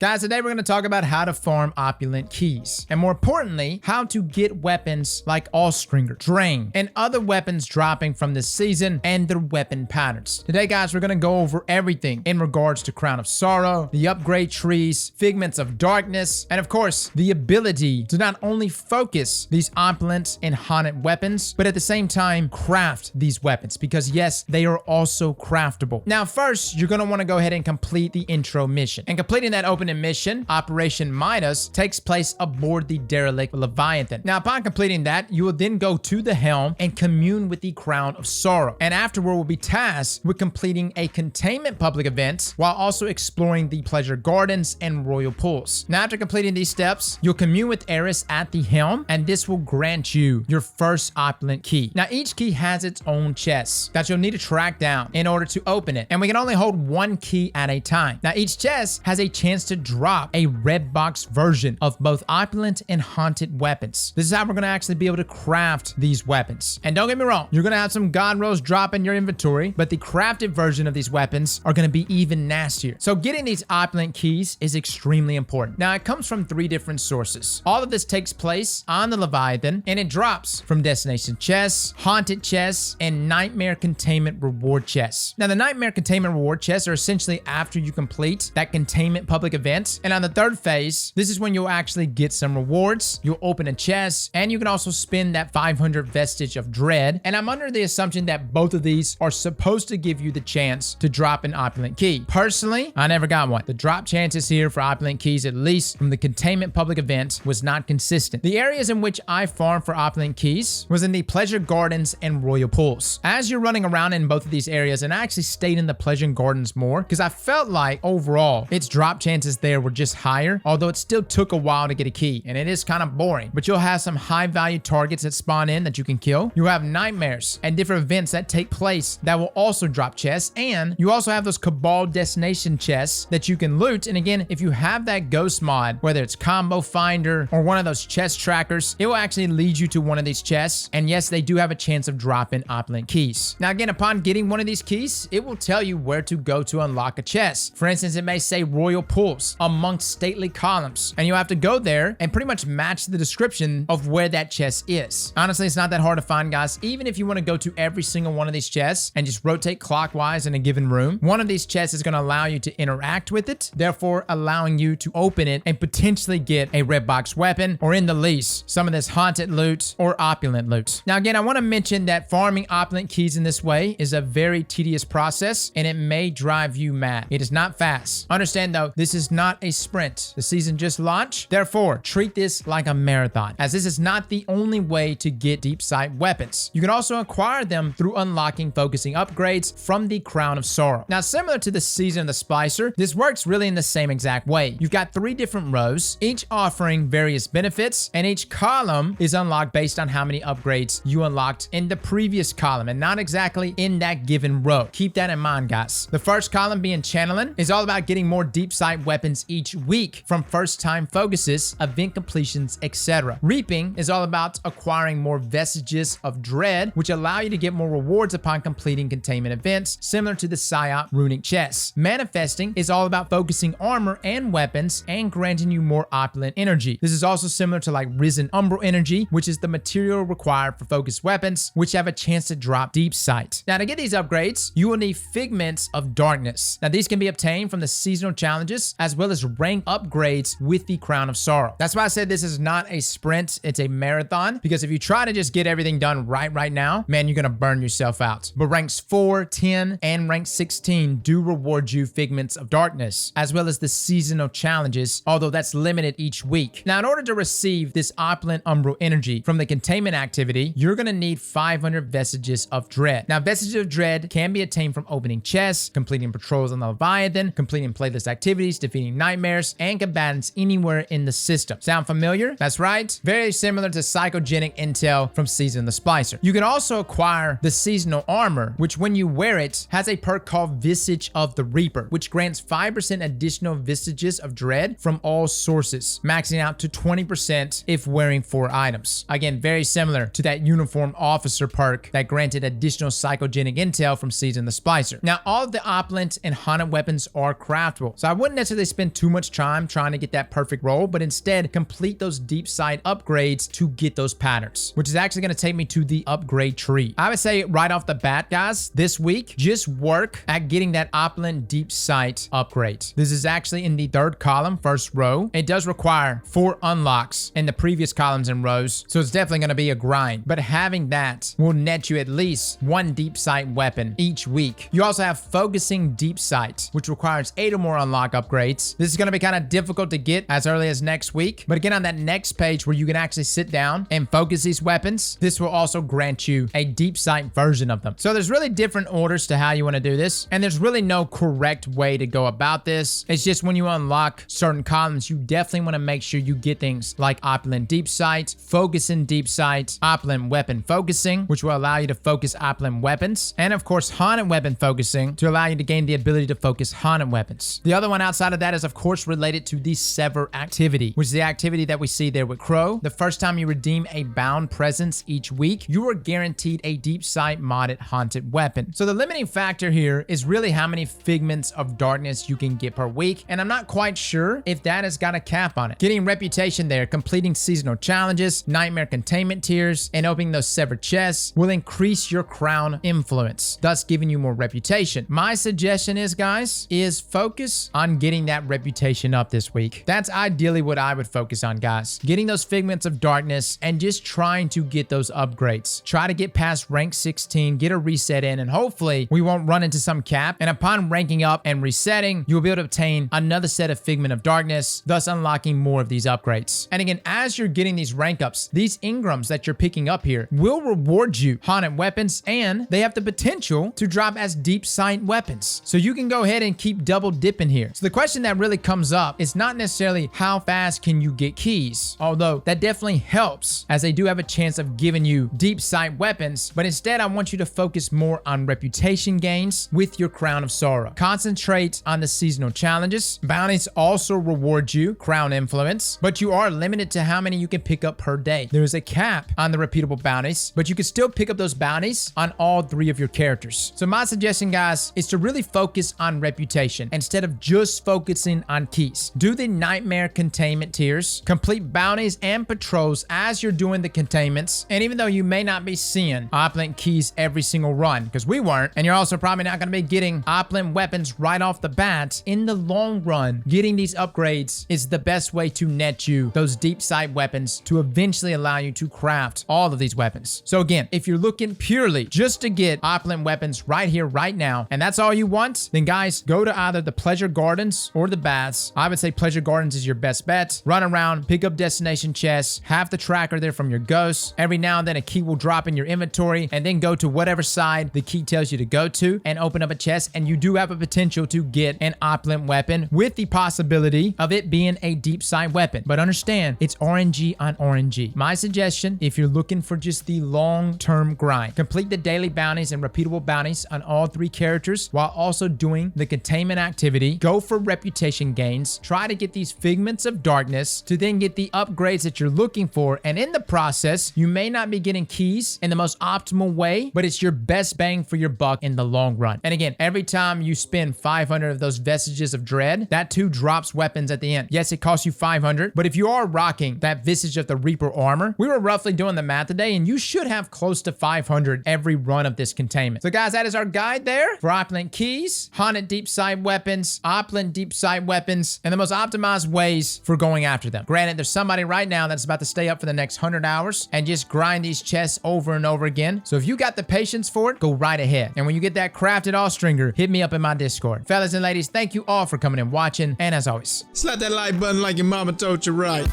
Guys, today we're going to talk about how to farm opulent keys, and more importantly, how to get weapons like Allstringer, Drain, and other weapons dropping from this season and their weapon patterns. Today, guys, we're going to go over everything in regards to Crown of Sorrow, the upgrade trees, Figments of Darkness, and of course, the ability to not only focus these opulent and haunted weapons, but at the same time, craft these weapons, because yes, they are also craftable. Now, first, you're going to want to go ahead and complete the intro mission, and completing that open mission, Operation Midas, takes place aboard the derelict Leviathan. Now, upon completing that, you will then go to the helm and commune with the Crown of Sorrow, and afterward will be tasked with completing a containment public event while also exploring the pleasure gardens and royal pools. Now, after completing these steps, you'll commune with Eris at the helm, and this will grant you your first opulent key. Now, each key has its own chest that you'll need to track down in order to open it, and we can only hold one key at a time. Now, each chest has a chance to drop a redbox version of both opulent and haunted weapons. This is how we're going to actually be able to craft these weapons. And don't get me wrong, you're going to have some god rolls drop in your inventory, but the crafted version of these weapons are going to be even nastier. So getting these opulent keys is extremely important. Now, it comes from 3 different sources. All of this takes place on the Leviathan, and it drops from destination chests, haunted chests, and nightmare containment reward chests. Now, the nightmare containment reward chests are essentially after you complete that containment public event. And on the 3rd phase, this is when you'll actually get some rewards. You'll open a chest, and you can also spend that 500 Vestige of Dread. And I'm under the assumption that both of these are supposed to give you the chance to drop an opulent key. Personally, I never got one. The drop chances here for opulent keys, at least from the containment public event, was not consistent. The areas in which I farmed for opulent keys was in the pleasure gardens and royal pools. As you're running around in both of these areas, and I actually stayed in the pleasure gardens more because I felt like overall its drop chances there were just higher, although it still took a while to get a key, and it is kind of boring. But you'll have some high value targets that spawn in that you can kill. You have nightmares and different events that take place that will also drop chests, and you also have those Cabal destination chests that you can loot. And again, if you have that ghost mod, whether it's Combo Finder or one of those chest trackers, it will actually lead you to one of these chests, and yes, they do have a chance of dropping opulent keys. Now again, upon getting one of these keys, it will tell you where to go to unlock a chest. For instance, it may say royal pools amongst stately columns, and you have to go there and pretty much match the description of where that chest is. Honestly, it's not that hard to find, guys. Even if you want to go to every single one of these chests and just rotate clockwise in a given room, one of these chests is going to allow you to interact with it, therefore allowing you to open it and potentially get a red box weapon, or in the least, some of this haunted loot or opulent loot. Now again, I want to mention that farming opulent keys in this way is a very tedious process, and it may drive you mad. It is not fast. Understand though, this is not a sprint. The season just launched. Therefore, treat this like a marathon, as this is not the only way to get Deepsight weapons. You can also acquire them through unlocking focusing upgrades from the Crown of Sorrow. Now, similar to the Season of the Splicer, this works really in the same exact way. You've got 3 different rows, each offering various benefits, and each column is unlocked based on how many upgrades you unlocked in the previous column, and not exactly in that given row. Keep that in mind, guys. The first column, being Channeling, is all about getting more Deepsight weapons each week from first time focuses, event completions, etc. Reaping is all about acquiring more Vestiges of Dread, which allow you to get more rewards upon completing containment events, similar to the Psyop runic chests. Manifesting is all about focusing armor and weapons and granting you more opulent energy. This is also similar to like Risen Umbral energy, which is the material required for focused weapons, which have a chance to drop Deepsight. Now, to get these upgrades, you will need Figments of Darkness. Now, these can be obtained from the seasonal challenges as well as rank upgrades with the Crown of Sorrow. That's why I said this is not a sprint, it's a marathon, because if you try to just get everything done right now, man, you're gonna burn yourself out. But ranks 4, 10, and rank 16 do reward you Figments of Darkness, as well as the seasonal challenges, although that's limited each week. Now, in order to receive this opulent umbral energy from the containment activity, you're gonna need 500 Vestiges of Dread. Now, Vestiges of Dread can be attained from opening chests, completing patrols on the Leviathan, completing playlist activities, defeating nightmares, and combatants anywhere in the system. Sound familiar? That's right. Very similar to psychogenic intel from Season of the Splicer. You can also acquire the seasonal armor, which when you wear it, has a perk called Visage of the Reaper, which grants 5% additional Vestiges of Dread from all sources, maxing out to 20% if wearing 4 items. Again, very similar to that uniformed officer perk that granted additional psychogenic intel from Season of the Splicer. Now, all of the opulent and haunted weapons are craftable, so I wouldn't necessarily spend too much time trying to get that perfect roll, but instead complete those Deepsight upgrades to get those patterns, which is actually going to take me to the upgrade tree. I would say right off the bat, guys, this week, just work at getting that Opulent Deepsight upgrade. This is actually in the third column, first row. It does require 4 unlocks in the previous columns and rows, so it's definitely going to be a grind, but having that will net you at least 1 Deepsight weapon each week. You also have Focusing Deepsight, which requires 8 or more unlock upgrades. This is going to be kind of difficult to get as early as next week, but again, on that next page where you can actually sit down and focus these weapons, this will also grant you a Deepsight version of them. So there's really different orders to how you want to do this, and there's really no correct way to go about this. It's just when you unlock certain columns, you definitely want to make sure you get things like Opulent Deepsight, Focusing Deepsight, Opulent Weapon Focusing, which will allow you to focus Opulent weapons, and of course Haunted Weapon Focusing to allow you to gain the ability to focus Haunted weapons. The other one outside of that is of course related to the Sever activity, which is the activity that we see there with Crow. The first time you redeem a bound presence each week, you are guaranteed a Deepsight modded haunted weapon. So the limiting factor here is really how many Figments of Darkness you can get per week, and I'm not quite sure if that has got a cap on it. Getting reputation there, completing seasonal challenges, nightmare containment tiers, and opening those severed chests will increase your crown influence, thus giving you more reputation. My suggestion is, guys, is focus on getting that reputation up this week. That's ideally what I would focus on, guys. Getting those Figments of Darkness and just trying to get those upgrades. Try to get past rank 16, get a reset in, and hopefully we won't run into some cap. And upon ranking up and resetting, you'll be able to obtain another set of Figment of Darkness, thus unlocking more of these upgrades. And again, as you're getting these rank ups, these Ingrams that you're picking up here will reward you haunted weapons, and they have the potential to drop as Deepsight weapons. So you can go ahead and keep double dipping here. So the question that really comes up is not necessarily how fast can you get keys, although that definitely helps as they do have a chance of giving you Deepsight weapons, but instead I want you to focus more on reputation gains with your Crown of Sorrow. Concentrate on the seasonal challenges. Bounties also reward you crown influence, but you are limited to how many you can pick up per day. There is a cap on the repeatable bounties, but you can still pick up those bounties on all 3 of your characters. So my suggestion, guys, is to really focus on reputation instead of just focusing on keys. Do the nightmare containment tiers, complete bounties and patrols as you're doing the containments, and even though you may not be seeing Opulent keys every single run, because we weren't, and you're also probably not going to be getting Opulent weapons right off the bat, in the long run, getting these upgrades is the best way to net you those Deepsight weapons to eventually allow you to craft all of these weapons. So again, if you're looking purely just to get Opulent weapons right here, right now, and that's all you want, then guys, go to either the Pleasure Gardens or the Baths. I would say Pleasure Gardens is your best bet. Run around, pick up destination chests, have the tracker there from your ghosts. Every now and then a key will drop in your inventory, and then go to whatever side the key tells you to go to and open up a chest, and you do have a potential to get an Opulent weapon with the possibility of it being a Deepsight weapon. But understand, it's RNG on RNG. My suggestion, if you're looking for just the long-term grind, complete the daily bounties and repeatable bounties on all 3 characters while also doing the containment activity. Go for reputation gains. Try to get these Figments of Darkness to then get the upgrades that you're looking for, and in the process, you may not be getting keys in the most optimal way, but it's your best bang for your buck in the long run. And again, every time you spend 500 of those Vestiges of Dread, that too drops weapons at the end. Yes, it costs you 500, but if you are rocking that Vestige of the Reaper armor, we were roughly doing the math today, and you should have close to 500 every run of this containment. So guys, that is our guide there for Opulent keys, haunted Deepsight weapons, Opulent Deepsight weapons, and the most optimized ways for going after them. Granted, there's somebody right now that's about to stay up for the next 100 hours and just grind these chests over and over again. So if you got the patience for it, go right ahead. And when you get that crafted all-stringer, hit me up in my Discord. Fellas and ladies, thank you all for coming and watching, and as always, slap that like button like your mama told you right.